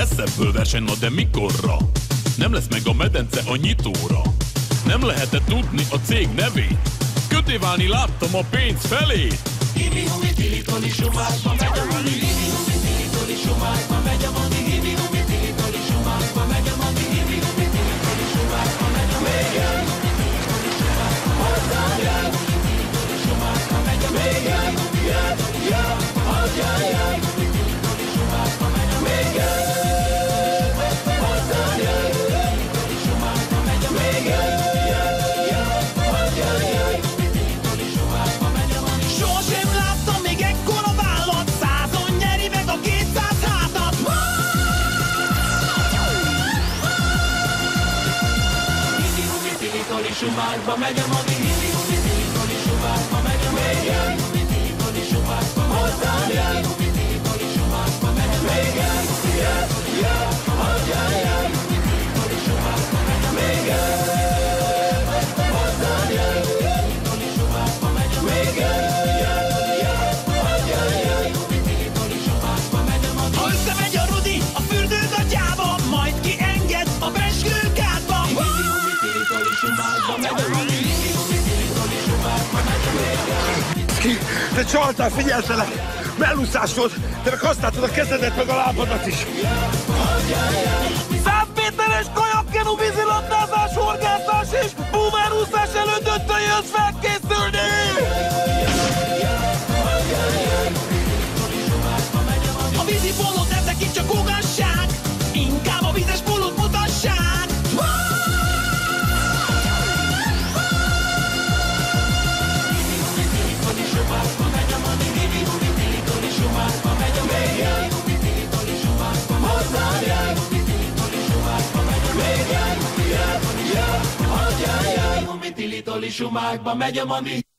Lesz ebből verseny, na de mikorra? Nem lesz meg a medence a nyitóra. Nem lehetett tudni a cég nevét. Kötéválni láttam a pénz felét. Hibi-hubi tili-toli sumákba megy a mani. Hibi-hubi tili-toli sumákba megy a mani. Hibi-hubi tili-toli sumákba megy a mani. Hibi-hubi tili-toli sumákba megy a mani. Még egy tili-toli sumákba hozzájjel. Tili-toli sumákba megy a mani. Még egy hozzájjel. Tili-toli sumákba megy a mani. Még egy hozzájjel. Tili-toli sumákba megy a mani. Még egy hozzájjel. Tili-toli sumákba megy a mani. Sosem láttam még ekkora vállat, 100-on nyeri meg a 200 hátat. Hibi-hubi tili-toli sumákba megy a mani. Hibi-hubi tili-toli sumákba megy a mani. Hibi-hubi tili-toli sumákba hozzájjel. Hibi-hubi tili-toli sumákba megy a mani. Még egy hozzájjel. Tili-toli sumákba megy a mani. Még egy hozzájjel. Tili-toli sumákba megy a mani. Még egy hozzájjel. Tili-toli sumákba megy a mani. Ha összemegy a Rudi a fürdőgatyába, majd kienged a beskőkádba. Hibi-hubi tili-toli sumákba megy a mani. Hibi-hubi tili-toli sumákba megy a mani. Ki, te csaltál, figyeltelek! Mellúszás volt, te meg használtad a kezedet meg a lábadat is! 100 méteres kajakkenu vízilabdázás, horgászás és búvárúszás elődöttre jössz felkészülni! A vízi pólót ezek itt csak ugassák, inkább a vízes pólót mutassák! Tili-toli sumákba megy a mani.